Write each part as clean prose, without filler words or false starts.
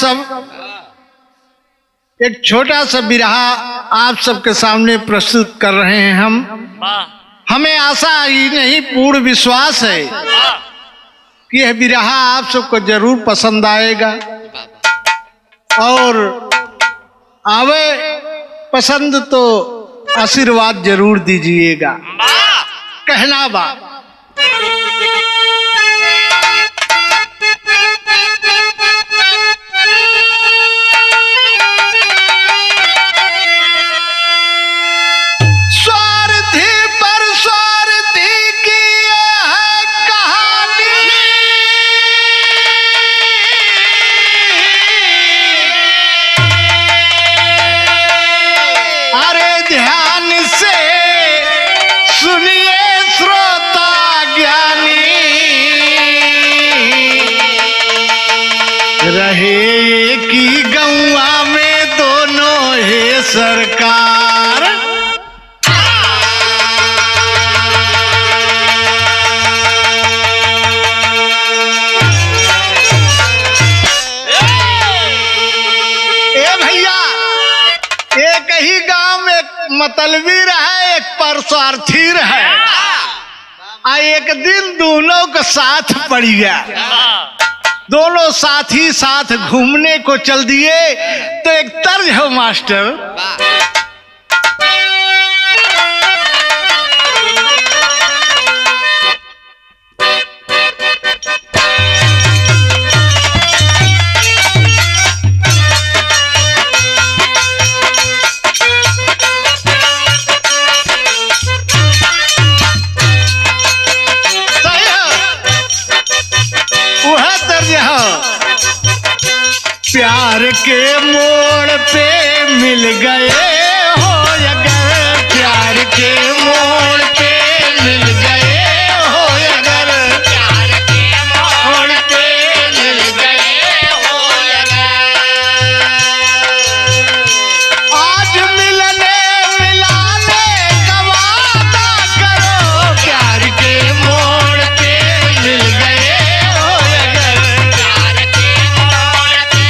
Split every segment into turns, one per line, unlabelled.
सब एक छोटा सा बिरहा आप सबके सामने प्रस्तुत कर रहे हैं हम। हमें आशा ही नहीं पूर्ण विश्वास है कि यह बिरहा आप सबको जरूर पसंद आएगा और आवे पसंद तो आशीर्वाद जरूर दीजिएगा। कहना बात रहे की गौआ में दोनों है सरकार। ए भैया, एक ही गांव में एक मतलबी रहे, एक परस्वार्थी रहे। एक दिन दोनों का साथ पड़ गया। दोनों साथी साथ घूमने को चल दिए तो एक तर्ज है मास्टर। प्यार के मोड़ पे मिल गए हो अगर, प्यार के मोड़ पे मिल गए हो अगर, प्यार के मोड़ पे मिल गए हो अगर, आज मिलने मिलाने का वादा करो। प्यार के मोड़ पे मिल गए हो अगर, प्यार के मोड़ पे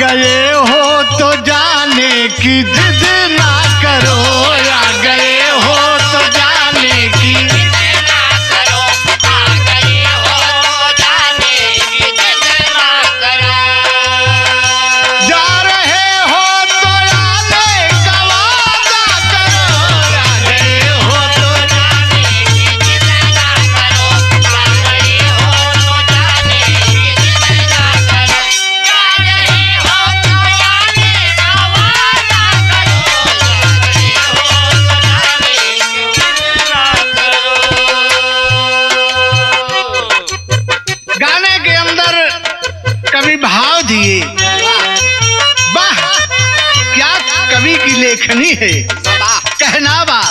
गए हो तो जाने की जिद ना करो। आ गए हो तो जाने की जिद ना करो। आ गए हो तो जाने की जिद ना करो। जा रहे हो तो आने का वादा करो। आ गए हो तो जाने की जिद ना करो। आ गए हो तो जाने की जिद ना करो। गाने के अंदर कवि भाव दिए। वाह, क्या कवि की लेखनी है। कहना बा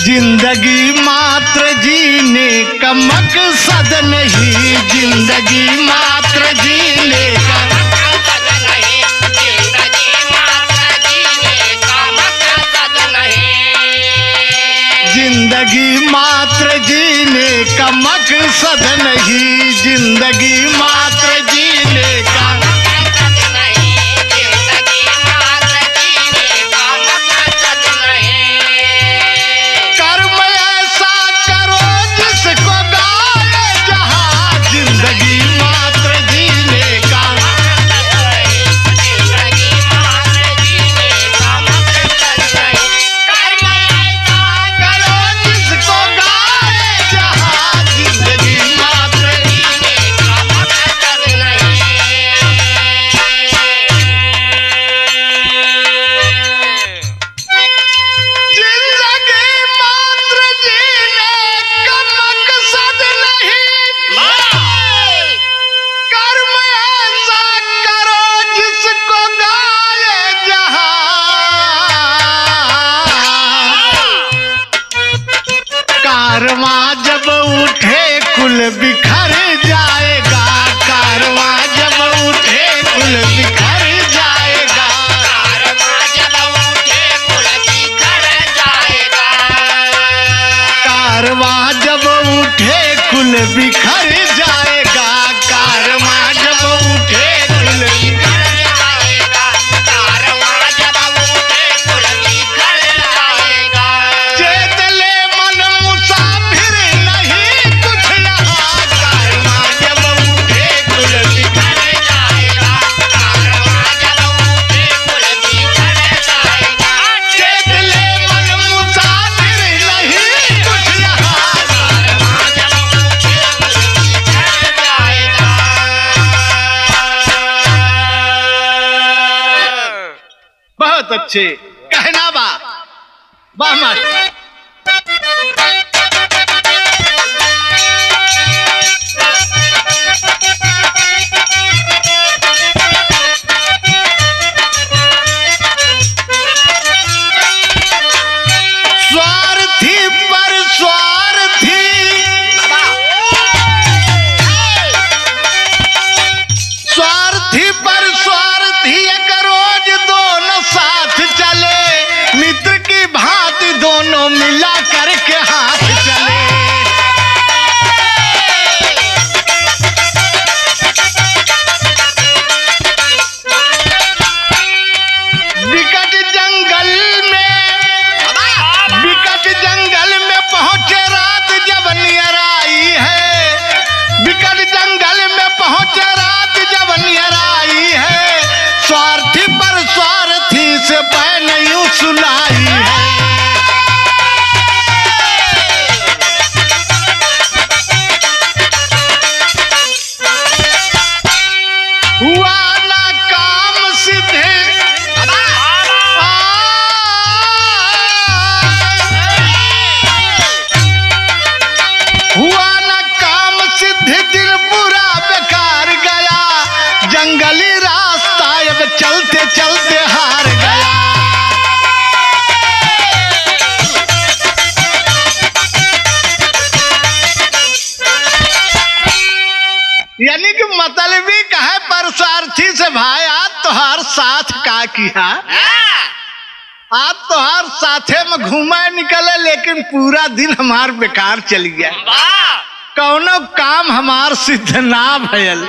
जिंदगी मात्र जीने का मकसद नहीं, जिंदगी मात्र जीने का मकसद नहीं, जिंदगी मात्र जीने का मकसद नहीं, जिंदगी मात्र जीने का मकसद नहीं, जिंदगी मात्र जीने का मकसद नहीं, जिंदगी मात्र जीने का मकसद नहीं। कर्म ऐसा करो जिसको गाए जहां, जिंदगी मात्र जीने का मकसद नहीं, जिंदगी मात्र जीने का मकसद नहीं। कर्म ऐसा करो जिसको गाए जहां, जिंदगी मात्र जीने का मकसद नहीं। कुल बिखर जाएगा, कारवां जब उठे कुल बिखर जाएगा,
कारवां जब उठे कुल बिखर जाएगा,
कारवां जब उठे कुल बिखर जाएगा, कारवां जब उठे कुल
बिखर जाएगा, कारवां जब उठे कुल बिखर जाएगा।
चेत ले मन मुसाफिर नहीं कुछ यहाँ, कारवां जब उठे कुल बिखर
जाएगा, कारवां जब उठे कुल बिखर जाएगा।
चेत ले मन मुसाफिर नहीं कुछ यहाँ,
कारवां जब उठे कुल बिखर जाएगा।
बहुत अच्छे कहना बा, वाह मास्टर। स्वार्थी पर स्वार्थी, स्वार्थी पर स्वार्थी एक रोज दोनों साथ चले, मित्र की भांति दोनों मिला करके हाथ चले। विकट जंगल में, विकट जंगल में पहुंचे रात जब नियर आई है, विकट जंगल में पहुंचे रात जब नियर आई है, स्वार्थी पर स्वार्थी से बैन यूं सुनाई है। हुआ ना काम सिद्ध, हुआ न काम सिद्ध, दिल पूरा बेकार गया, जंगली रास्ता अब चलते चलते हार गया। यानी कि मतलबी कहे परसारथी से भाई आज तोहार साथ का किया, आज तोहार साथे में घूमे निकले, लेकिन पूरा दिन हमार बेकार चल गया, कौनो काम हमार सिद्ध ना भयल।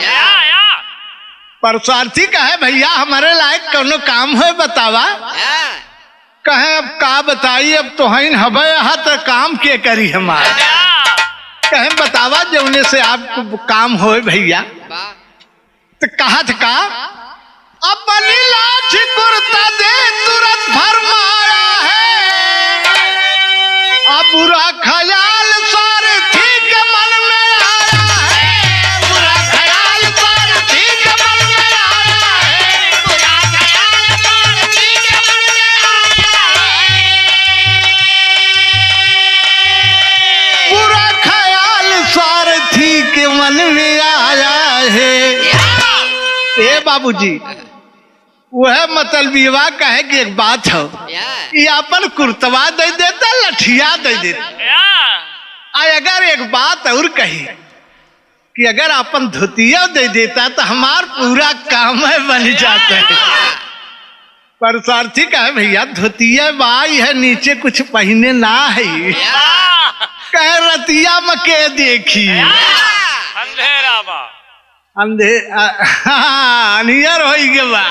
परसारथी कहे भैया हमारे लायक कौनो काम है बतावा, कहे अब का बताई, अब तो हईन हबे यहाँ तो काम के करी हमार, कहे बतावा जौने से आपको काम होए भैया। तो कहत का अपनी लाश कुर्ता दे तुरंत फरमाया है, अब बुरा ख्याल सारथी के मन में आया है, बुरा ख्याल सारथी के मन में आया है,
बुरा ख्याल सारथी के मन में आया है।
बुरा ख्याल सारथी के मन में आया है। ए बाबूजी वह मतलबीवा कहे कि एक बात हो, ये अपन कुर्तवा दे देता, लठिया दे देता, अगर एक बात और कही कि अगर अपन धोतिया दे देता तो हमार पूरा काम है बन जाता है। परसारथी कहे भैया धोतिया बाई है, नीचे कुछ पहने ना है, कहे रतिया में के देखी,
अंधेरा बा,
अनियर हो गए बा,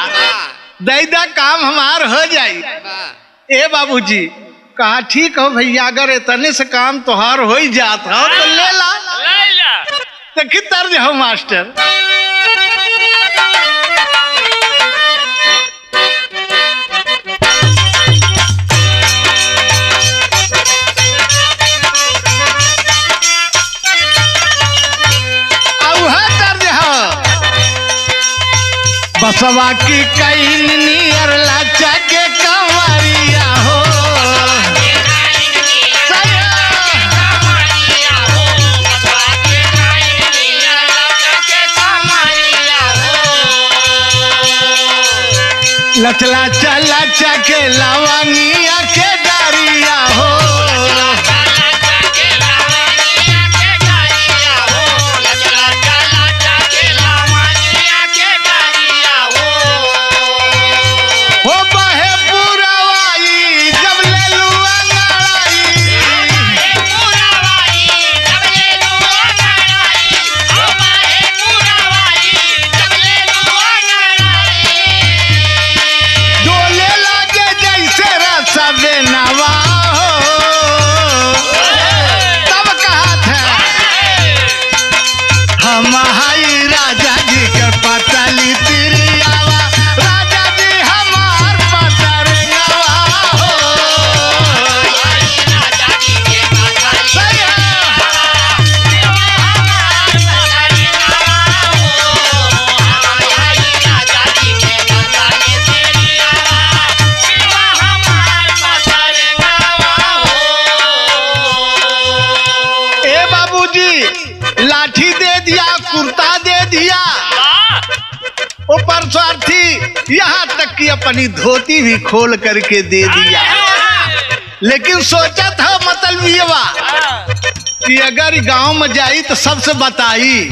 दैदा काम हमार हो जाई। ए बाबूजी कहा ठीक हो भैया, अगर इतने से काम तोहार हो ही जात हो तो ले ला, तो कितर हो मास्टर। बसवा की कई नियर लाचा के कंवरिया हो, लचला चला चके लवनिया के डरिया हो, लाठी दे दिया, कुर्ता दे दिया, वो परसार्थी यहाँ तक कि अपनी धोती भी खोल करके दे दिया। लेकिन सोचा था मतलबीवा कि अगर गांव में जाई तो सबसे बताई,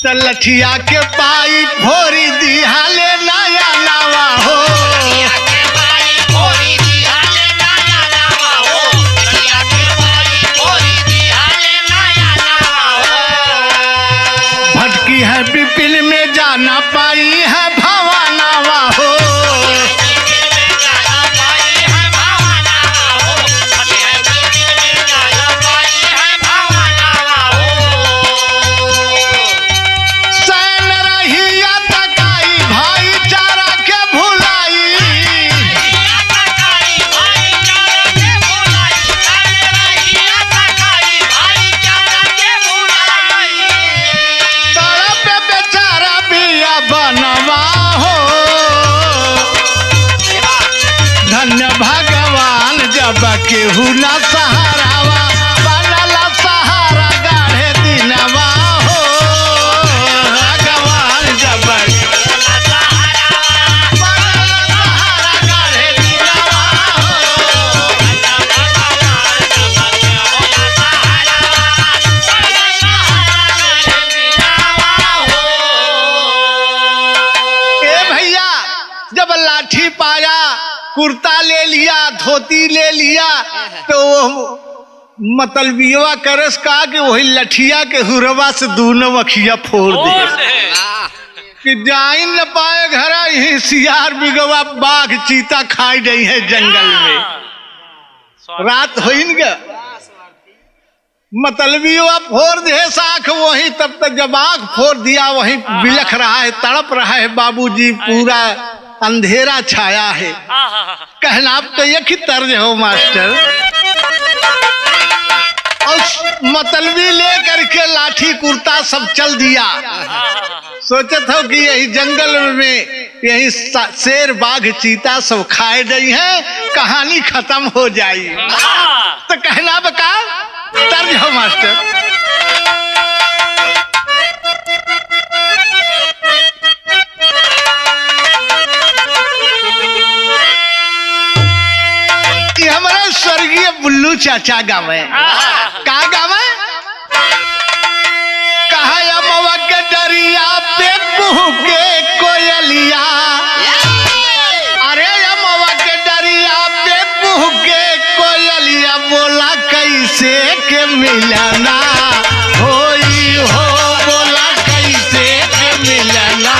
तो लठिया के पाई फोरी दी हाले नया नावा हो। भटकी है विपिन में जाना पाई है भवानावा हो। सैन रहिया तकाई भाईचारा के भुलाई। तड़प बेचारा बिया बनवा हो। धन्य भगवान जब केहू न सहारावा, बनला सहारा गाढ़े दिनवा हो। भगवान जब बनला सहारा गाढ़े दिनवा हो। ए भैया, जब लाठी पाया, कुर्ता ले लिया, धोती ले लिया, तो वो मतलबीवा करस का कि वही लठिया के हुरवा से दूनो अखिया फोड़ दे कि जाई न पाए घर, यही सियार बिगवा बाघ चीता खाई गई है जंगल में। रात हो ग मतलबीवा फोड़ दे साख वही। तब तक जब आँख फोड़ दिया वही बिलख रहा है, तड़प रहा है बाबूजी, पूरा अंधेरा छाया है। कहना आप तो एक ही तर्ज हो मास्टर। और मतलबी ले करके लाठी कुर्ता सब चल दिया। सोचत हो कि यही जंगल में यही शेर बाघ चीता सब खाए गई है, कहानी खत्म हो जाई। तो कहना बका तर्ज हो मास्टर। ये हमारे स्वर्गीय बुल्लू चाचा गावे का गावे कहा अमवा के डरिया पे कुहू के कोयलिया। अरे अमवा के डरिया पे कुहू के कोयलिया, बोला कैसे के मिलना होई हो। बोला कैसे के मिलना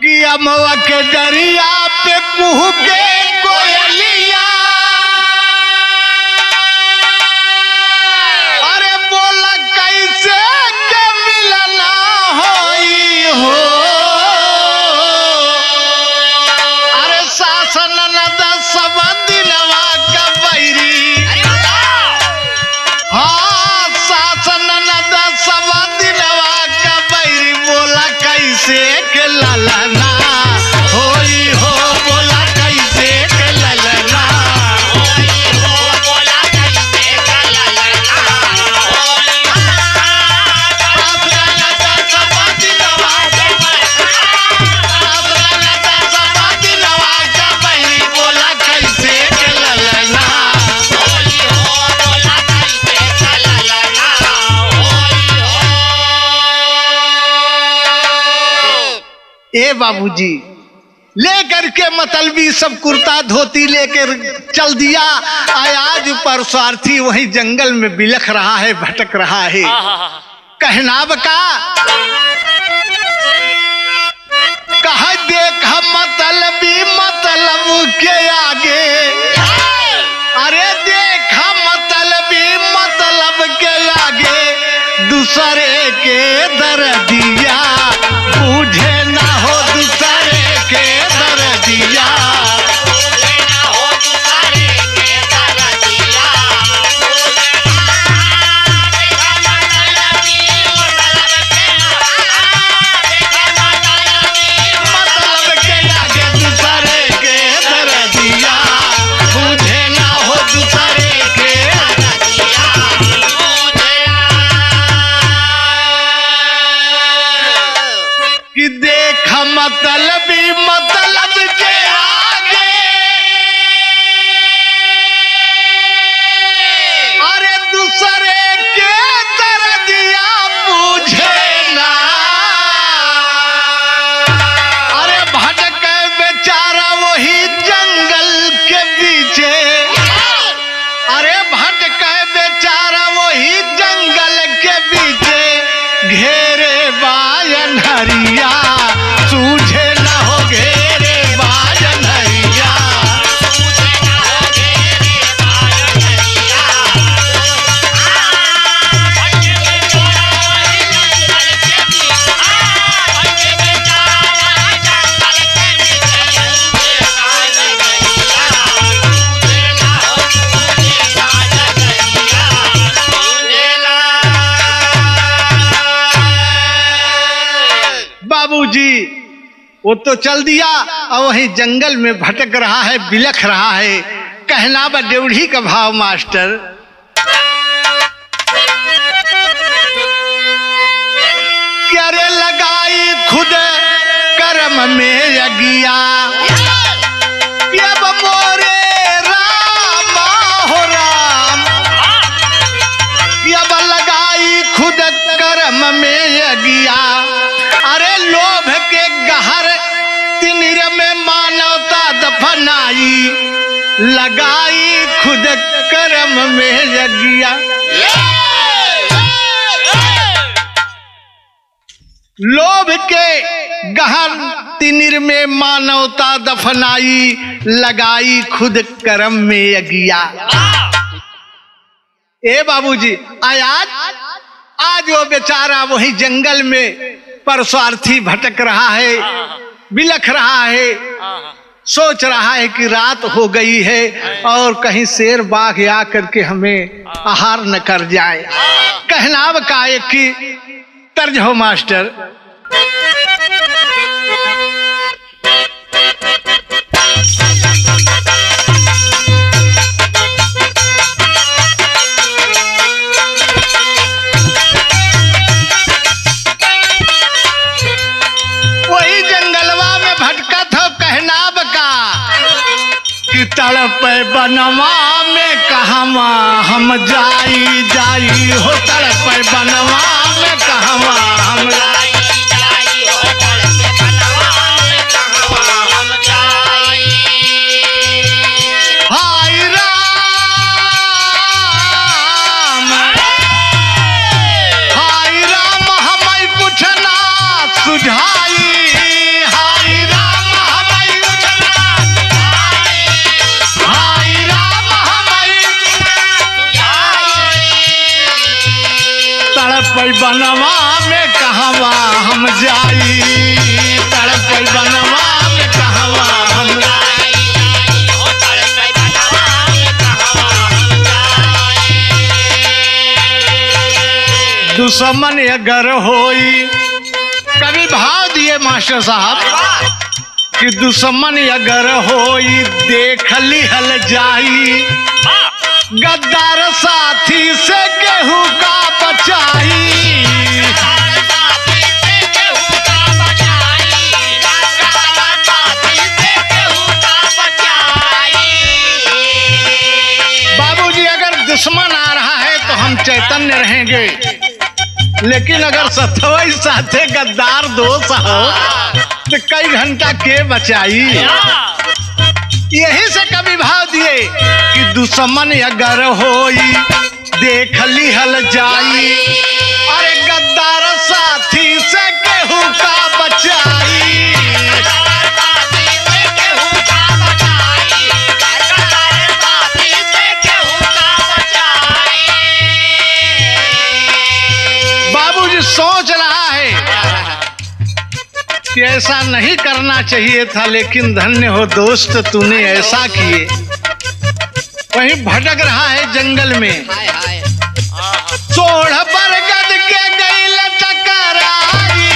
कि अमवा के डरिया पे कुहू के कोयलिया। अरे बोला कैसे के मिलना होई हो। अरे शासन नद सब दिनवा का बैरी। हाँ शासन नद सब दिनवा का बैरी, बोला कैसे के ललना होई हो। बोला कैसे के ललना बोला कैसे के ललना। ए बाबूजी ले करके मतलबी सब कुर्ता धोती लेकर चल दिया। आज परसार्थी वही जंगल में बिलख रहा है, भटक रहा है। कहना बका कहा देख मतलबी मतलब के आगे। अरे देखा मतलबी मतलब के आगे, दूसरे के दर्दिया बूझे ना हो। दूसरे मतलबी मतलब के आगे अरे दूसरे के दर्दिया पूछे ना अरे भटके बेचारा वही जंगल के पीछे अरे भटके बेचारा वही जंगल के पीछे घेरे बायन हरिया सूझे न हो घेरे बायन हरिया बाबूजी वो तो चल दिया और वही जंगल में भटक रहा है बिलख रहा है कहना बा ड्योढ़ी का भाव मास्टर करे लगाई खुद कर्म में अगिया अब मोरे राम हो राम अब लगाई खुद कर्म में अगिया अरे लोभ के गहर तिनिर में मानवता दफनाई लगाई खुद कर्म में अगिया लोभ के गहर तिनिर में मानवता दफनाई लगाई खुद कर्म में अगिया ए बाबूजी आज वो बेचारा वही जंगल में परस्वार्थी भटक रहा है बिलख रहा है सोच रहा है कि रात हो गई है और कहीं शेर बाघ आ करके हमें आहार न कर जाए कहना का एक की तर्ज हो मास्टर वही जंगलवा में भटका था कहनाब का कि तड़प बनवा में कहवा हम जाई जाई हो तड़प बनवा में कहवा हम हाय राम हमें कुछ ना सुझाई बनवा में कहवा हम जाई तड़प बनवा में कहवा हम दुश्मन अगर होई कभी भाव दिए मास्टर साहब कि दुश्मन अगर होई देख लिहल जाई गद्दार साथी से केहू का बचाई बाबूजी अगर दुश्मन आ रहा है तो हम चैतन्य रहेंगे लेकिन अगर सतवई साथे गद्दार दोस्त हो तो कई घंटा के बचाई यही से कभी भाव दिए कि दुश्मन अगर होई देख लिहल जाई अरे गद्दार साथी से केहू का बचाई बाबूजी सोच रहा है कि ऐसा नहीं करना चाहिए था लेकिन धन्य हो दोस्त तूने ऐसा किए वहीं भटक रहा है जंगल में सोढ़ बरगद के गई टकराई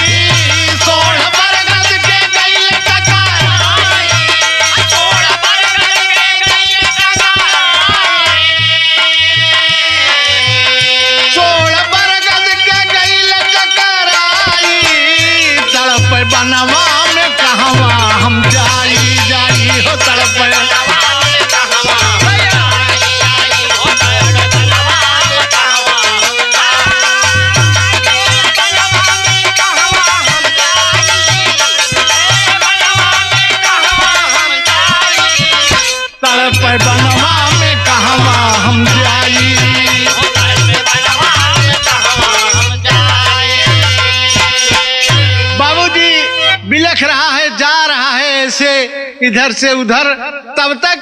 सोढ़ बरगद के गई टकराई सोढ़ बरगद के गई टकराई तड़प बनवा में कहवा पैबनवा में कहवा हम जाई। बाबूजी बिलख रहा है, जा रहा है ऐसे इधर से उधर। तब तक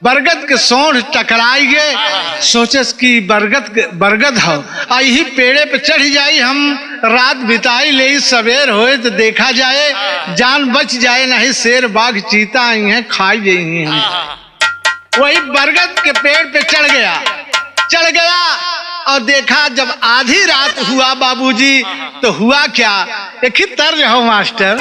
बरगद के सोंठ टकराई गए। सोचे कि बरगद हो आ यही पेड़े पे चढ़ जाई, हम रात बिताई ले, सवेर होए तो देखा जाए, जान बच जाए, नहीं शेर बाघ चीता आई हैं खाई जाएंगे हम। वही बरगद के पेड़ पे चढ़ गया और देखा जब आधी रात हुआ बाबूजी तो हुआ क्या, एक ही तर्ज हो मास्टर।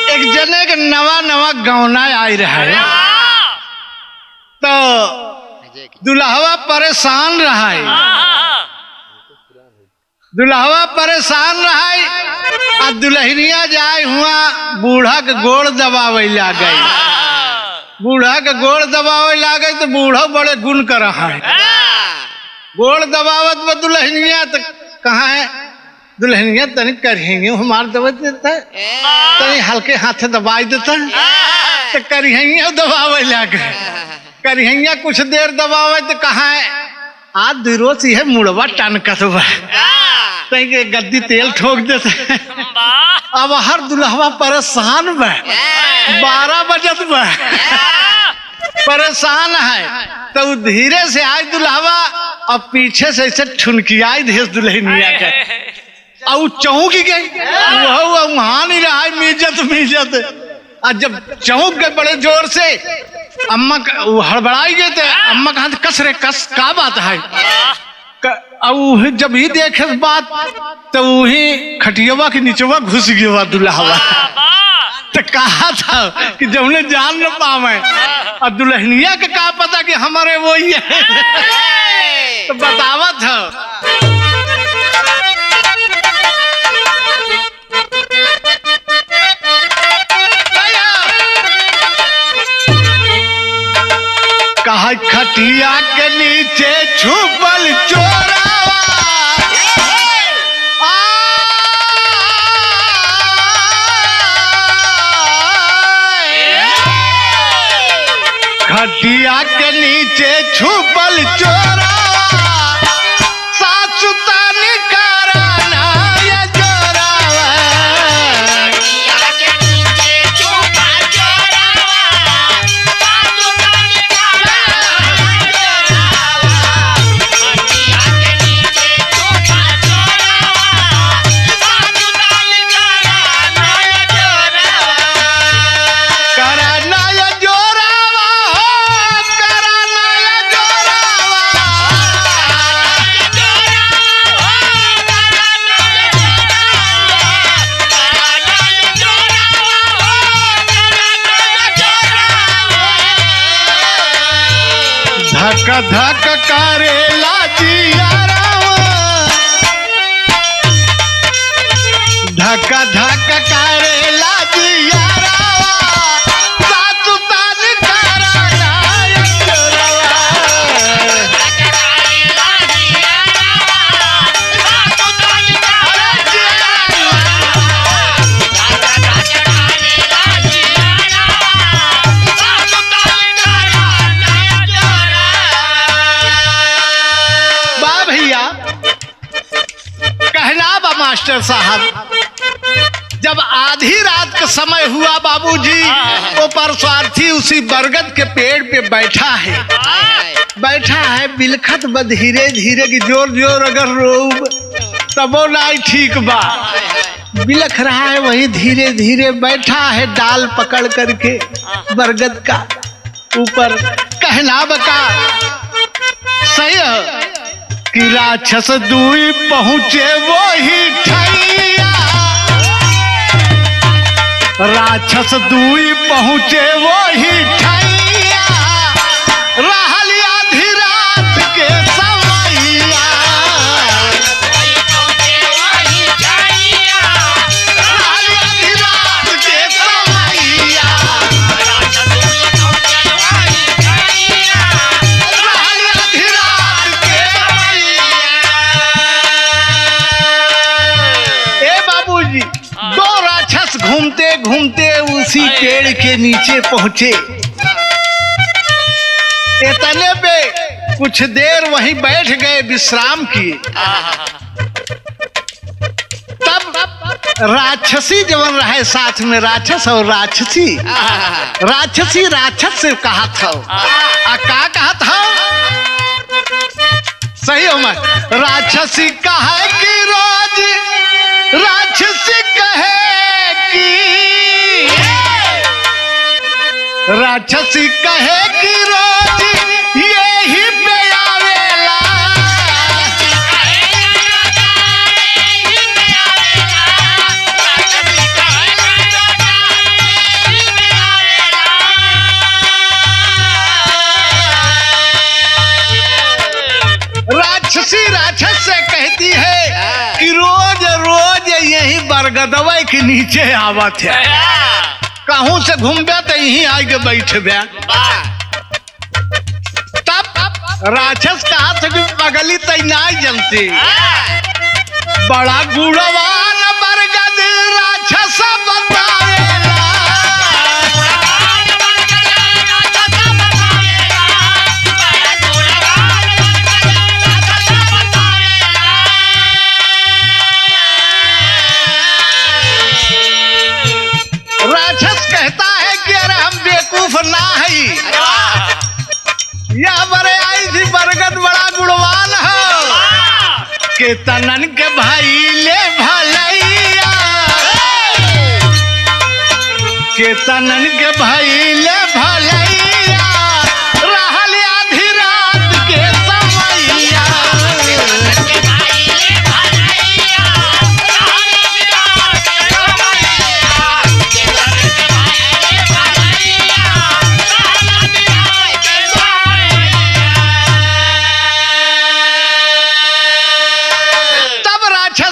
एक जने के नवा गौना आई रहा है तो दुल्हवा परेशान रहा है, दुल्हवा परेशान रहा है। आ दुल्हनिया जाए हुआ बूढ़ा के गोड़ दबावे ला गई, बूढ़ा के गोड़ दबावे ला गई तो बूढ़ा बड़े गुण कर रहा है। गोड़ दबावत में दुल्हनिया तो कहाँ है, दुल्हनिया तनी करेंगे हमार दबा देता है, तनी हल्के हाथे दबाई देता है तो करिहैया दबावे ला गए। करिहैया कुछ देर दबावे तो कहाँ है, आज दिरोस है मुड़वा टनकत बा, तई के गद्दी तेल ठोक देते। अब हर दुल्हवा परेशान बा, 12 बजत बा, परेशान है। तो धीरे से आए दुल्हवा और पीछे से ऐसे ठुनकियाई देश दुल्हनिया के और चौंक गई। वहां नहीं रहा मीजत। और जब चौंक गए बड़े जोर से, अम्मा हड़बड़ाई गए थे। अम्मा कहा कस रे कस, का बात है? अब जब ही देखे बात तो वही खटियावा के नीचवा घुस गया दुल्हवा। तो कहा था कि जब ने जान न पावे, और दुल्हनिया के का पता कि हमारे वो ही है। तो बतावा था कहा खटिया के नीचे छुपल चोरावा, खटिया के नीचे छुपल चोरावा, सासु तानी कराना ये जोरावा। धक धक करेला जियारावा, धक धक करेला जियारावा, सासु तानी कराना ये जोरावा। मास्टर साहब जब आधी रात का समय हुआ बाबूजी, वो परस्वार्थी उसी बरगद के पेड़ पे बैठा है बिलखत ब धीरे धीरे की जोर जोर अगर रोब तबो नहीं ठीक बा, बिलख रहा है वही धीरे धीरे बैठा है डाल पकड़ करके बरगद का ऊपर। कहना बका सही है कि राक्षस दूई पहुंचे वो ही ठैया, राक्षस दूई पहुंचे वो ही ठैया, रहल आधी रात के समैया। रहल आधी रात के समैया, रहल आधी रात के राक्षसी पेड़ के नीचे पहुंचे। इतने पे कुछ देर वहीं बैठ गए, विश्राम किए। तब राक्षसी जवन रहे साथ में, राक्षस और राक्षसी, राक्षसी राक्षस से कहा था, का कहा था? सही हो मैं? राक्षसी कहा कि रोज, राक्षसी कहे कि, राक्षसी कहे कि रोज यही पे आवेला, राक्षसी राक्षस से कहती है कि रोज रोज यही बरगदवा के नीचे आवत है, कहूं से घूमबे तो यही आके बैठबे। तब राक्षस कहा था कि पगली तैनाई जनती, बड़ा गुणवान बरगद राक्षस बतावेला, राक्षस कहता है कि अरे हम बेवकूफ ना है, यह बड़े आई थी बरगद बड़ा गुणवान हो, के तनन के भाई ले भलैया, के तनन के भाई ले भलैया, रहल आधी रात के समैया,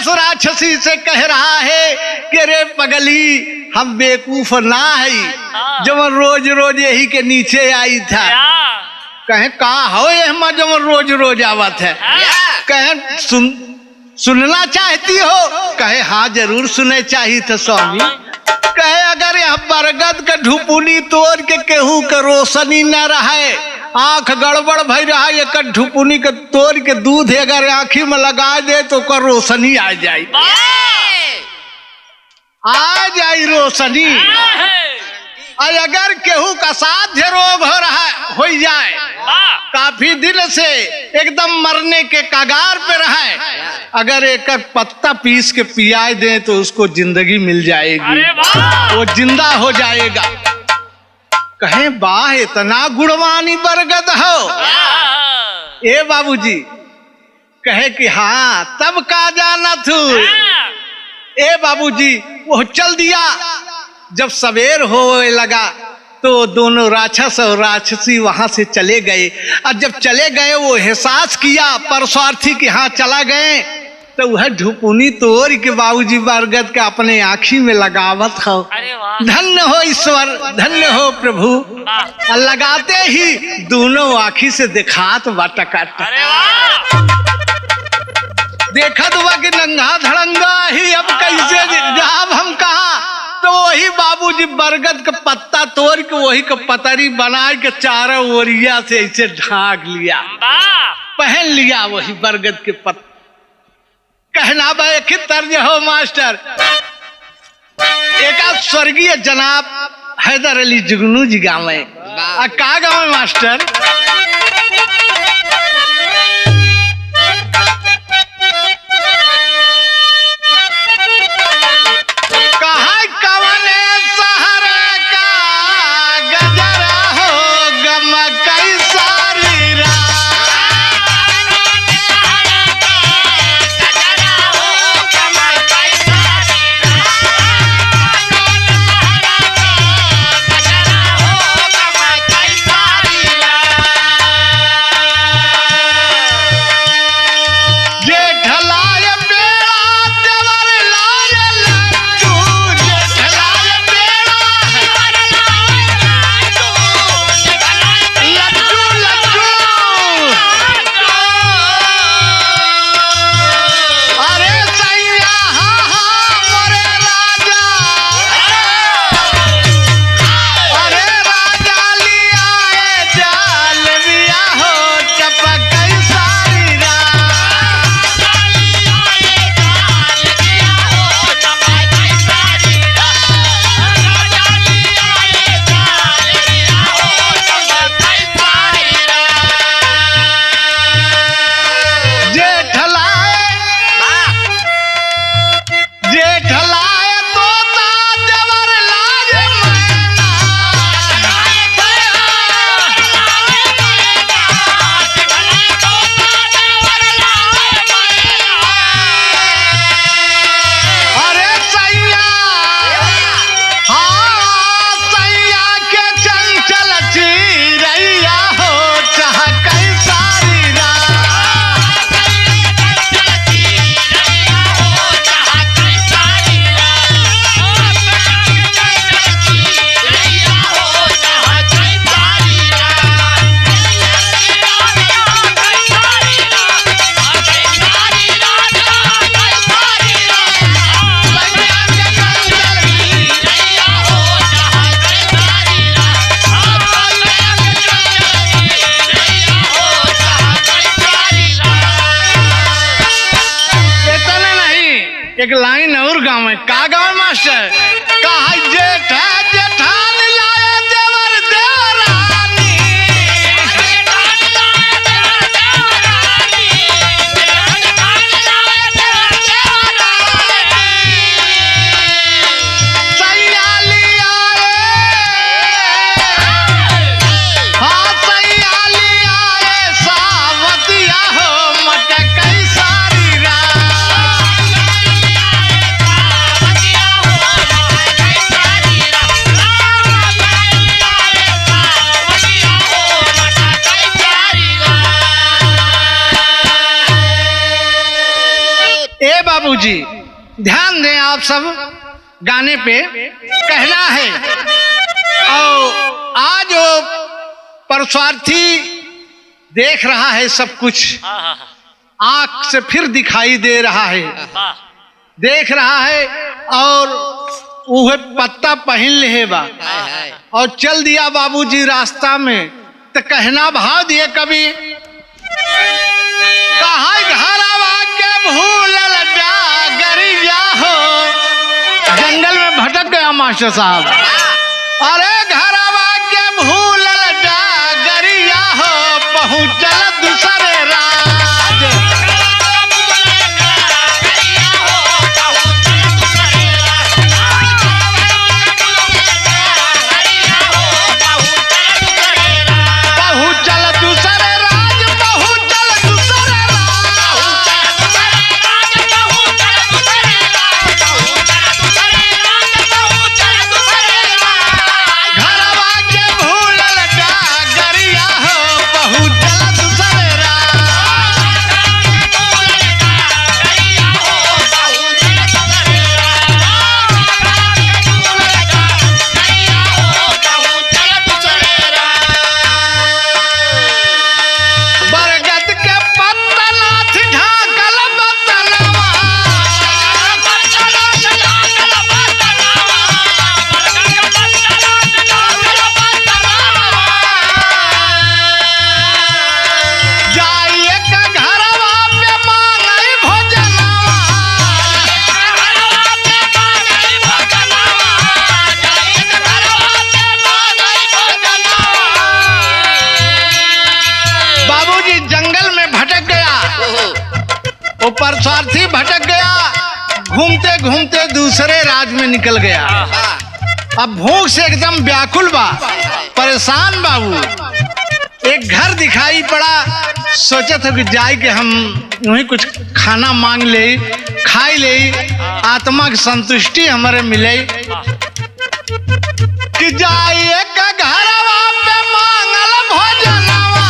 राक्षसी से कह रहा है कि रे पगली हम बेवकूफ ना है, जब रोज रोज यही के नीचे आई था। कहे का हो ये जब रोज रोज आवत है? कहे सुनना चाहती हो? कहे हाँ जरूर सुने चाहिए था स्वामी। कहे अगर यह बरगद के ढुपुनी तोड़ के केहू के रोशनी न रहे, आंख गड़बड़ भई रहा, एक ढुपुनी के तोड़ के दूध अगर आंखी में लगा दे तो कर रोशनी आ जाए, आ जाए रोशनी। और अगर केहू का साध्य रोग हो रहा हो जाए, काफी दिन से एकदम मरने के कगार पे रहे, अगर एक पत्ता पीस के पियाई दे तो उसको जिंदगी मिल जाएगी, वो जिंदा हो जाएगा। कहे वाह इतना गुणवानी बरगद हो ए बाबूजी? कहे कि हाँ तब का जाना तू ए बाबूजी। वो चल दिया। जब सवेर होने लगा तो दोनों राक्षस और राक्षसी वहां से चले गए। और जब चले गए वो एहसास किया परस्वार्थी कि हाँ चला गए, तो वह ढुपुनी तोड़ के बाबूजी बरगद के अपने आँखी में लगावत हो। धन्य हो ईश्वर, धन्य हो प्रभु। और लगाते ही दोनों आँखी से दिखात बटकट। देखा तो कि नंगा धड़ंगा ही, अब कैसे जाब हम कहा? तो वही बाबूजी बरगद का पत्ता तोड़ के वही का पतरी बना के चारों ओरिया से ऐसे ढाक लिया, पहन लिया वही बरगद के पत्ता। कहना भाई कि तर्ज हो मास्टर। एक स्वर्गीय जनाब हैदर अली जुगनू जी गाँव है। का गाँव है मास्टर? एक लाइन और गाँव है, का गाँव है मास्टर? कहा जेठा जेठान लाए देवर देवरानी, सैयाली आए, हाँ सैयाली आए, सावतिया हो मटकई सारी रात। ए बाबूजी ध्यान दें आप सब, गाने पे कहना है। और आज वो परस्वार्थी देख रहा है सब कुछ, आंख से फिर दिखाई दे रहा है, देख रहा है और वह पत्ता पहन ले बा और चल दिया बाबूजी रास्ता में। तो कहना भाव दिए कभी, कहा घरवा के भूलल डागरिया हो, जंगल में भटक गया मास्टर साहब। अरे घरवा के भूलल डागरिया हो, पहुंचल दूसरे राज। पहुंचल दूसरे राज, पहुंचल दूसरे राज। घरवा के भूलल डागरिया हो, पहुंचल दूसरे राज। बरगद के पत्ता लाथी ढाकल बतनवा, जाइए के घरवा पे मांगई भोजनवा। बाबूजी जंगल में भटक गया, वो परस्वार्थी भटक गया, घूमते घूमते दूसरे राज में निकल गया। अब भूख से एकदम व्याकुल बा, परेशान बाबू। एक घर दिखाई पड़ा, सोचा था कि जाए के हम वहीं कुछ खाना मांग ले, खाई ले, आत्मा की संतुष्टि हमारे मिले। कि जाइए का घरवा पे मांगल भोजनवा,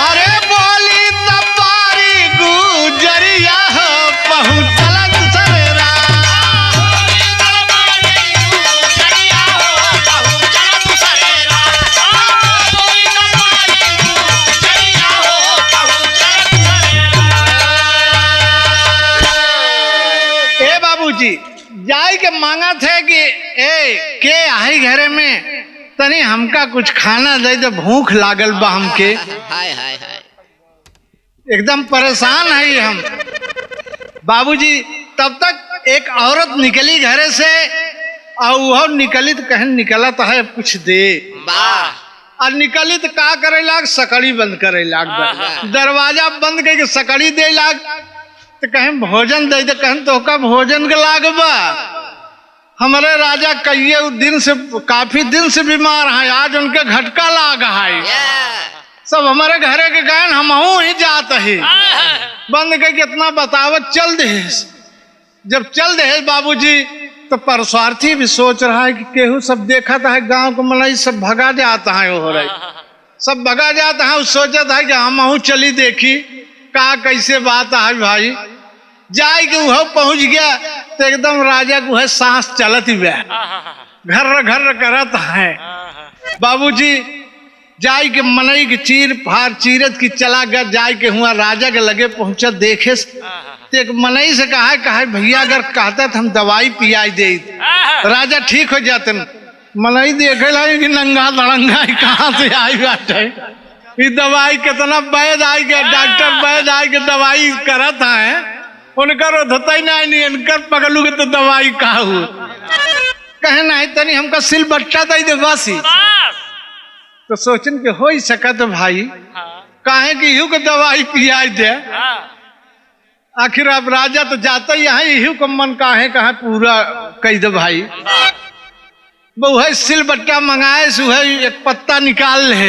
अरे बोली तबारी गुजरिया हो, पहुंचल दूसरे राज। ए बाबूजी जाई के मांगा थे कि ए के आई घरे में, तनी हमका कुछ खाना दे दे, भूख लागल बा हमके,
हाय हाय हाय।
एकदम परेशान है हम। बाबूजी तब तक एक औरत निकली घरे से, और वह निकली तो कहीं निकला तो है कुछ दे,
वाह।
और निकली तो का करे लाग, सकड़ी बंद करे लाग, दरवाजा बंद करके सकड़ी दे लाग। तो कहीं भोजन दे दे, कहीं तो का भोजन के लाग बा। हमारे राजा कहिए दिन से, काफी दिन से बीमार हैं, आज उनके घटका लाग है, सब हमारे घरे के गए, हम ही जात है, बंद करके इतना बतावत चल दे। जब चल दे बाबूजी, तो परस्वार्थी भी सोच रहा है कि केहू सब देखा था, गांव को मलाई सब भगा जाता है, हो रही सब भगा जाता है। सोचा था कि हम चली देखी का कैसे बात है भाई। जाए के वह पहुंच गया तो एकदम राजा को है सांस चलत ही गया, घर घर करत है। बाबूजी जाय के मनई के चीर फार चीरत की चला गया, जाय के हुआ राजा के लगे पहुंचा, देखे तो एक मनई से कहा भैया अगर कहता तो हम दवाई पियाई दे, राजा ठीक हो जाते। मनई देखे ला कि नंगा दड़ंगा ही कहाँ से आई बाटे। ये दवाई कितना वैद आई के डॉक्टर वैद आई के दवाई करत है, उनकर होता ही नहीं, इनकर पकड़ू के तो दवाई का हो कहे नहीं तनी हमका सिल बट्टा दे दे बसी। तो सोचन के हो ही सका तो भाई काहे कि यू के दवाई पिया दे। आखिर अब राजा तो जाता ही यहाँ यही को मन काहे कहा पूरा कह दे भाई। बहु सिल बट्टा मंगाए सु है एक पत्ता निकाल ले,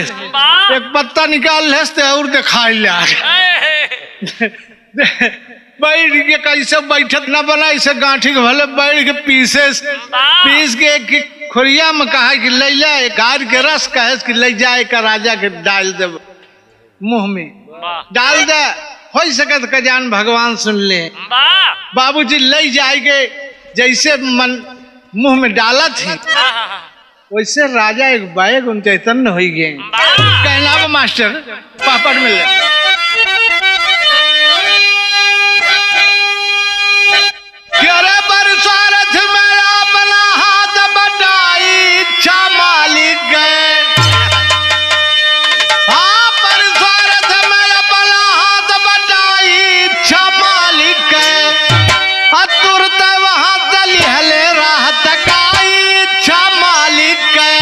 एक पत्ता निकाल ले तो और दिखाई ले बैठ के कैसे बैठत ना बना इसे गांठी के भले बैठ के पीस के एक खोरिया में कहा कि ले जाए गार के रस कहे कि ले जाए का राजा के डाल दे मुंह में डाल दे हो सकत का जान भगवान सुन ले। बाबूजी ले जाए के जैसे मन मुंह में डाला थी वैसे राजा एक बैग उन चैतन्य हो गए। कहना मास्टर पापड़ में ले अरे बरसारथ मेरा बना हाथ बढ़ाई इच्छा मालिक गए। हाँ बरसारथ मेरा बना हाथ बढ़ाई इच्छा मालिक गए। तुरंत वहां चली हले राह तकाई इच्छा मालिक गए।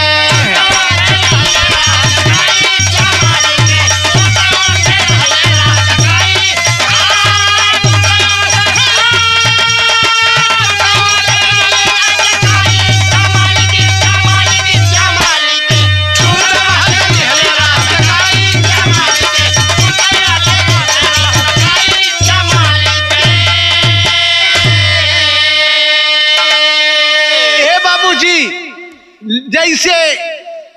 जैसे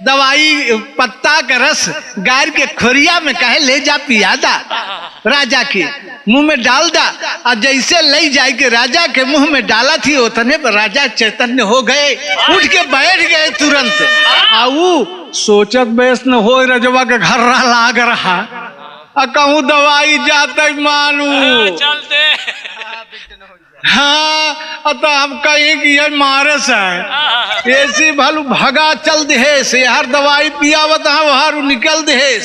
दवाई पत्ता का रस गार के खोरिया में कहे ले जा पियादा राजा के मुंह में डाल दा और जैसे ले जाए के राजा के मुंह में डाला थी उतने पर राजा चैतन्य हो गए, उठ के बैठ गए तुरंत। आऊ सोचत बेस न हो रजवा के घर लाग रहा कहूँ दवाई जाते मानू
चलते
हाँ तो हम कहीं कि ये मारे से ऐसी भलू भगा चल दे से हर दवाई पियावत है हर निकल दे।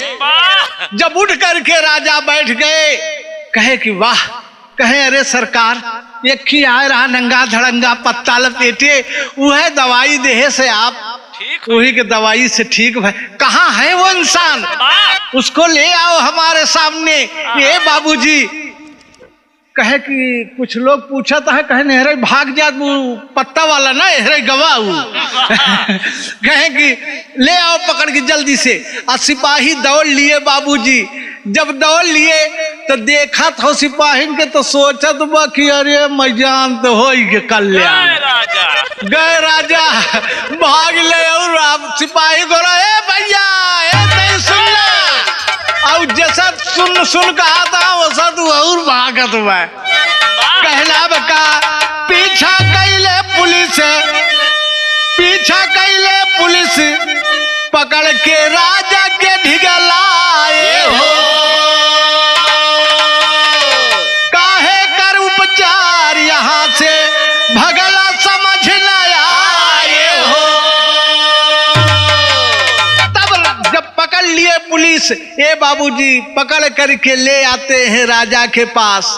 जब उठ करके राजा बैठ गए कहे कि वाह कहे अरे सरकार एक ही आए रहा नंगा धड़ंगा पत्ता लपेटे वह दवाई दे से आप वही के दवाई से ठीक है। कहाँ है वो इंसान उसको ले आओ हमारे सामने। ये बाबूजी कहे कि कुछ लोग पूछा था कहे नहरे भाग जा पत्ता वाला ना नहरे गवाऊ कहे कि ले आओ पकड़ के जल्दी से। और सिपाही दौड़ लिए बाबूजी। जब दौड़ लिए तो देखा था सिपाही के तो सोचत बा कि अरे मैजान तो हो के कल्याण गए राजा भाग ले। और आप सिपाही को ए भैया नहीं सुनना और जैसा सुन कहा था वैसा तू और भागत हुआ कहना बका पीछा कैले पुलिस पकड़ के राजा के ढिगलाए हो। काहे कर उपचार यहाँ से भगला समझ न आए हो। तब जब पकड़ लिए पुलिस ए बाबूजी पकड़ करके ले आते हैं राजा के पास।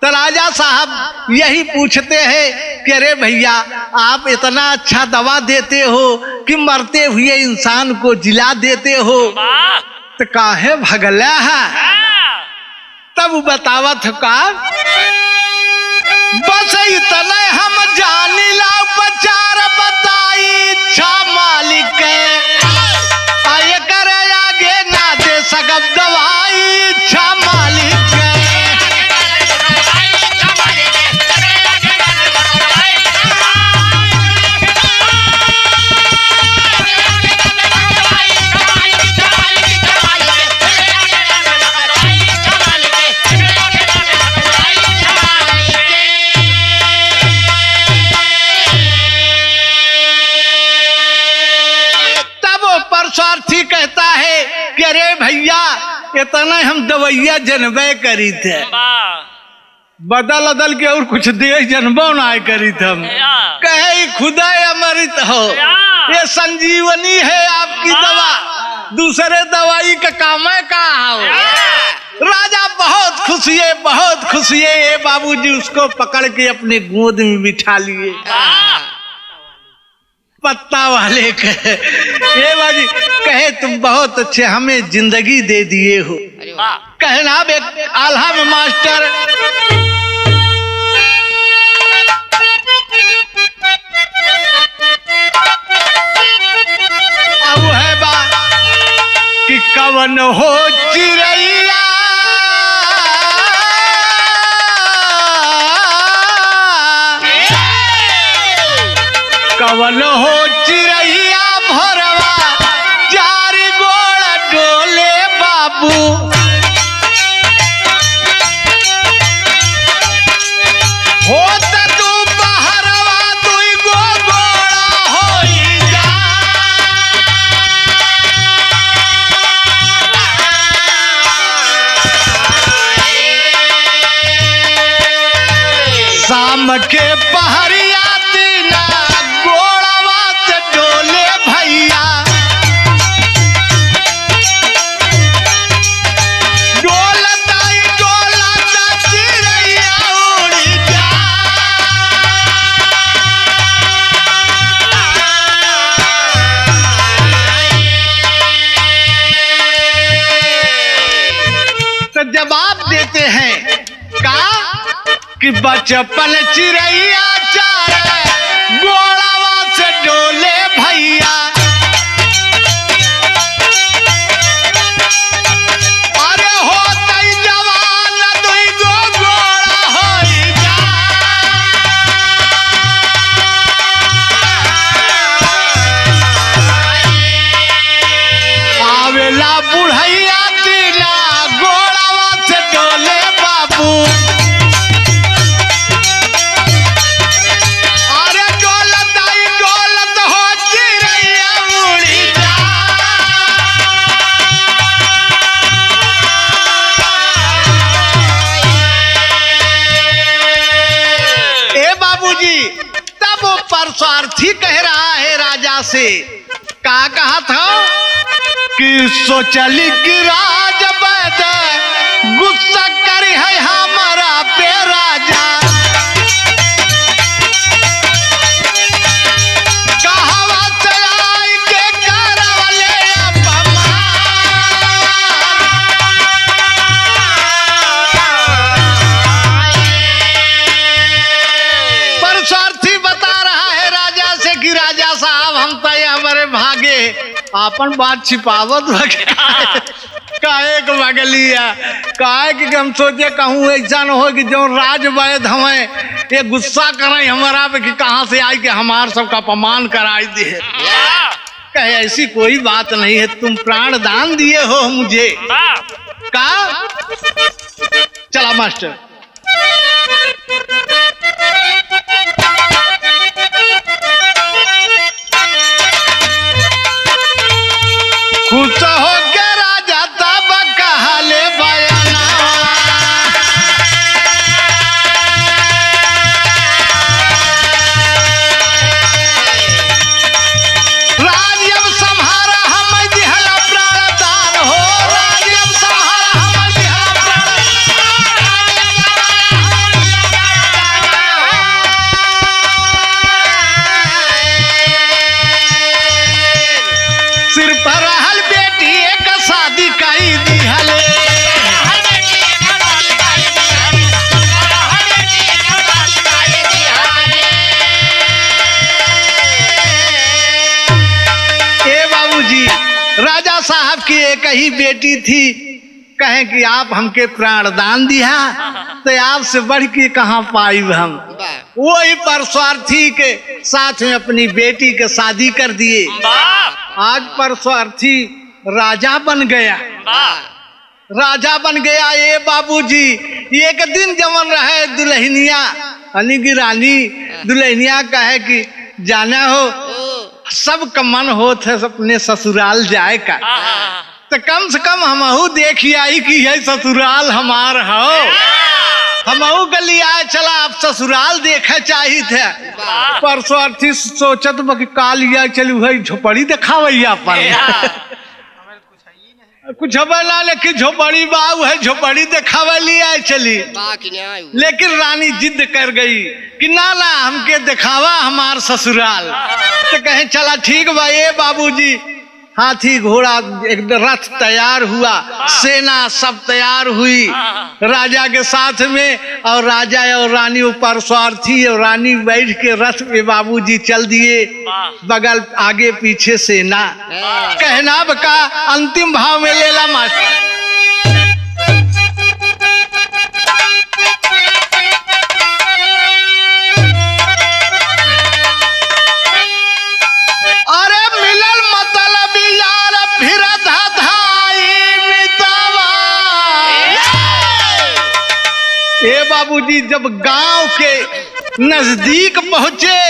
तो राजा साहब यही पूछते हैं कि अरे भैया आप इतना अच्छा दवा देते हो कि मरते हुए इंसान को जिला देते हो तो काहे भगला है। तब बतावत का बस इतना हम जानी ला बचार बताई इच्छा मालिक आए करे आगे ना दे सकब दवाई इच्छा मालिक। स्वार्थी कहता है कि अरे भैया इतना हम दवाइया जनबे करी थे बदल बदल के और कुछ दे जनबो ना करी थे हम कहे खुदा अमृत हो ये संजीवनी है आपकी दवा, दूसरे दवाई का काम है कहा हो। राजा बहुत खुश हुए, बहुत खुश हुए। ये बाबूजी उसको पकड़ के अपने गोद में बिठा लिए। पत्ता वाले कहे, ये बाजी कहे तुम बहुत अच्छे हमें जिंदगी दे दिए हो। कहना एक आल्हा में मास्टर अब है बा कि कवन हो चिड़ैया कवन हो चिड़ैया भरवा चार गोड़ डोले बाबू हो तू बहरवा दुई गो गोड़ा होई जा शाम के पहरिया तीना गोड़वा से डोले भैया डोलता चिड़ैया उड़ी जा तो जवाब देते हैं का कि बचपन चिड़ैया चारे गोड़वा से डोले भैया अरे होते जवान दुई गो गोड़ा होई जा आवेला बुढ़ैया तीना गोड़वा से डोले बाबू अरे डोलत हो चिड़ैया उड़ी जा ए बाबूजी तब वो परस्वार्थी कह रहा है राजा से का कहा था कि सोचली कि राज बैद गुस्सा करी है हमारा पे राजा कहावा से आई के करवले अपमान। परस्वार्थी बता रहा है राजा से कि राजा साहब हम तो हमारे भागे आपन बात छिपावत काहे के बगलिया काहे कि हम सोचे कहूँ ऐसा न हो कि जो राज वैद हमें ये गुस्सा करे हमारा पे कि कहाँ से आई कि हमार सबका अपमान कराई दे। कहे ऐसी कोई बात नहीं है, तुम प्राण दान दिए हो मुझे। का चला मास्टर खुश हो के राजा तब कहले बयाना राज्यम संहारा हम दिहला प्राण दान हो राज्यम संहारा हम दिहला प्राण सिर पर रहल बेटी एक शादी कई दिहले ए बाबूजी राजा साहब की एक ही बेटी थी, कहे कि आप हमके प्राण दान दिया तो आपसे बढ़ के कहाँ पाई हम। वही परस्वार्थी के साथ में अपनी बेटी के शादी कर दिए। आज परस्वार्थी राजा बन गया, राजा बन गया। ये बाबूजी एक दिन जमन रहे दुल्हनिया यानी कि रानी दुल्हनिया कहे कि जाना हो सबका मन होत है अपने ससुराल जाए का, तो कम से कम हमहू देखी आई कि यही ससुराल हमार हो। हमहू गली आए चला आप ससुराल देखे चाहिए थे परसों अर्थी सोचत बा कि काल या चलू है झोपड़ी दिखावैया पर कुछ ना लेकिन झोपड़ी बाऊ है झोपड़ी दिखावे लिया चली लेकिन रानी जिद कर गई कि ना ना हमके दिखावा हमार ससुराल तो कहे चला ठीक बा ये बाबूजी हाथी घोड़ा एक रथ तैयार हुआ सेना सब तैयार हुई राजा के साथ में और राजा और रानी ऊपर स्वार्थी और रानी बैठ के रथ पे बाबूजी चल दिए बगल आगे पीछे सेना कहना का अंतिम भाव में लेला मास्टर बाबूजी जब गांव के नजदीक पहुंचे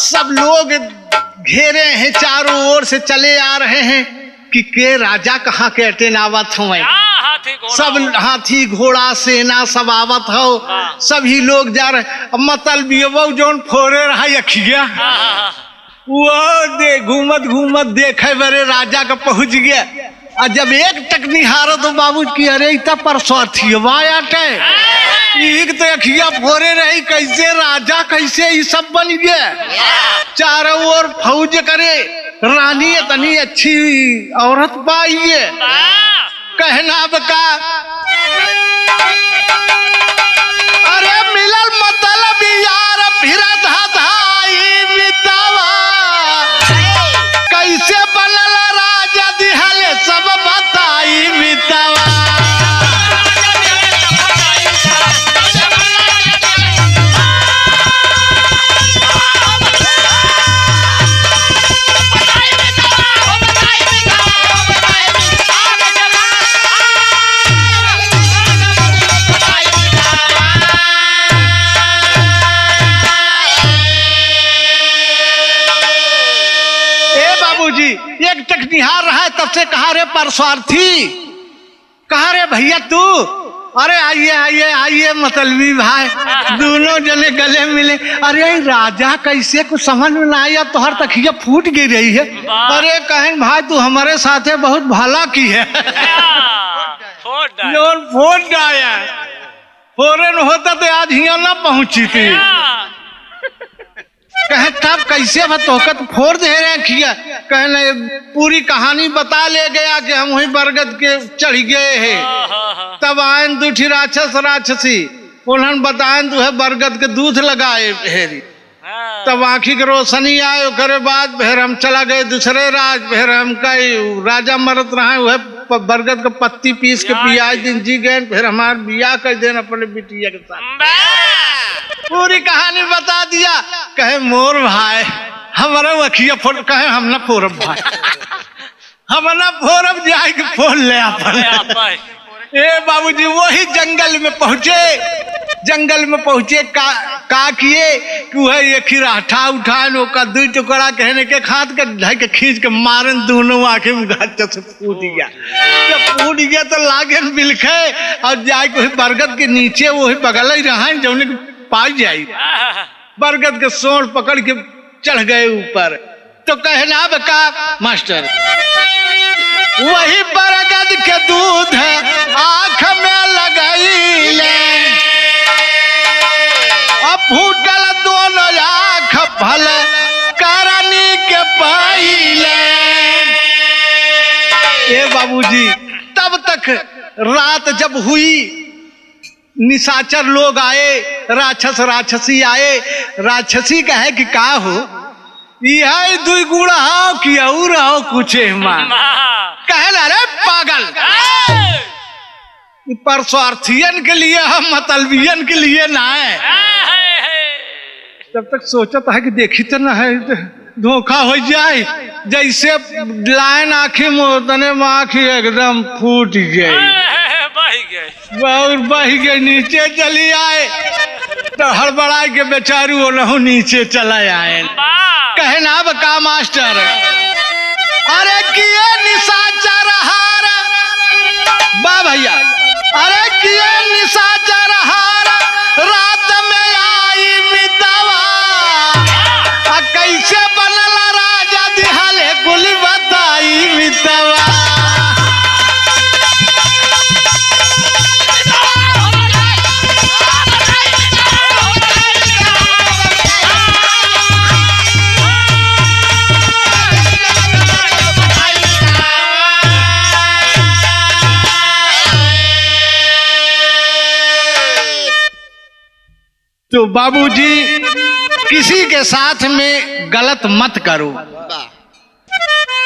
सब लोग घेरे हैं चारों ओर से चले आ रहे हैं कि के राजा कहाँ के अटेन आवत हो सब हाथी घोड़ा सेना सब आवत हो सभी लोग जा रहे मतलब जोन फोरे रहा यखिया वो दे घूमत घूमत देखे बरे राजा का पहुंच गया और जब एक टक निहारो तो बाबू की अरे इतना परसौथियवा आटे एक तो अखिया फोरे रही कैसे राजा कैसे ये सब बन गया चारों ओर फौज करे रानी इतनी अच्छी औरत पाई है कहना बका अरे मिलल मतलब यार फिरा धाई बितावा कैसे बनल राजा दिहले सब बताई बितावा एक टक निहार रहा है तब से कहा रे परस्वार्थी कहा रे भैया तू अरे आइए आइए आइए मतलबी भाई दोनों जने गले मिले अरे राजा कैसे कुछ समझ में ना आया तो हर तकिया फूट गई रही है अरे कहें भाई तू हमारे साथ बहुत भला की है फोट आया फोरन होता तो आज यहाँ ना पहुंची थी कहे तब कैसे तोहकत फोड़ दे रहे किया कहने पूरी कहानी बता ले गया कि हम वही बरगद के चढ़ गए हैं तब आयन दूठी राक्षस राक्षसी उन्होंने बतायन तू है बरगद के दूध लगाए हेरी तब आँखी के रोशनी आए ओकरे बाद फिर हम चला गए दूसरे राज फिर हम कई राजा मरत रहे वह बरगद का पत्ती पीस के पियाज दिन जी गए फिर हमारे बियाह कर देना अपने बिटिया के साथ पूरी कहानी बता दिया कहे मोर भाई हमारा वखिया फोड़ कहे हम ना फोरब भाई हम ना फोरब जाए के फोड़ ले ए बाबूजी वही जंगल में पहुंचे का किए कि वह एक ही राठा उठाए का दू टुकड़ा कहने के खाद के ढाई के खींच के मारन दोनों आंखें में गाच से फूट गया जब फूट गया तो लागे बिलखे और जाए वही बरगद के नीचे वही बगल ही रहा जौने पाई जाई बरगद के सोड़ पकड़ के चढ़ गए ऊपर तो कहना बका मास्टर वही बरगद के दूध आंख में लगाई ले अब फूटल दोनों आंख भल करनी के पाइले ए बाबूजी तब तक रात जब हुई निशाचर लोग आए राक्षस राक्षसी आए राक्षसी कहे कि का हो यह दुई गुड़ा हो कि और हो कुछ कहे अरे पागल परस्वार्थियन के लिए हम मतलबियन के लिए ना है तब तक सोचता है कि देखी तो ना है धोखा हो जाए जैसे लाइन आँखी मोतने में आँखी एकदम फूट गई बहुत बह गए नीचे चली आए तो हड़बड़ा के बेचारू वो नीचे चला आए कहना बका मास्टर अरे किए निशाचर हार बा भैया अरे किए निशाचर हार रात में आई मितवा कैसे बनल राजा दिहाले कुल बताई मितवा तो बाबूजी किसी के साथ में गलत मत करो,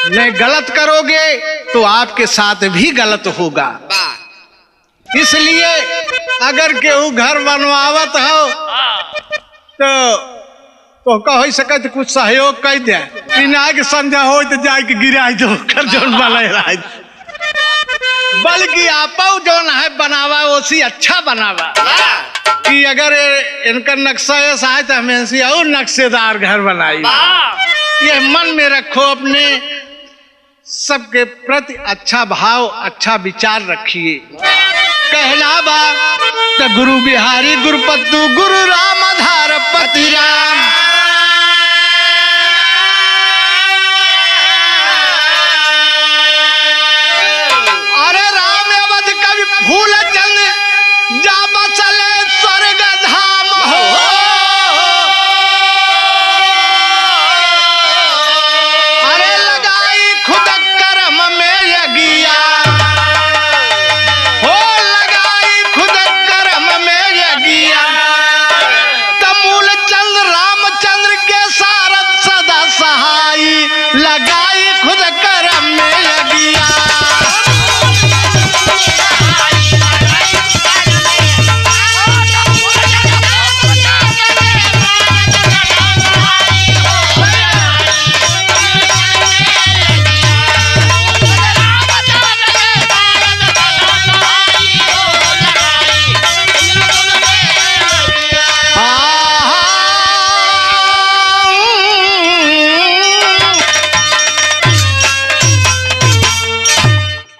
नहीं गलत करोगे तो आपके साथ भी गलत होगा। इसलिए अगर केहू घर बनवावत हो तो कह सकत कुछ सहयोग कर दे, बिना के संध्या हो तो जाके गिरा दो कर जोन बने रह, बल्कि आप जोन है बनावा उसी अच्छा बनावा कि अगर इनका नक्शा ऐसा है तो हमें से और नक्शेदार घर बनाई। ये मन में रखो, अपने सबके प्रति अच्छा भाव अच्छा विचार रखिए। कहलावा तो गुरु बिहारी गुरुपत्तु गुरु राम आधार पति राम। अरे राम अवध कवि फूल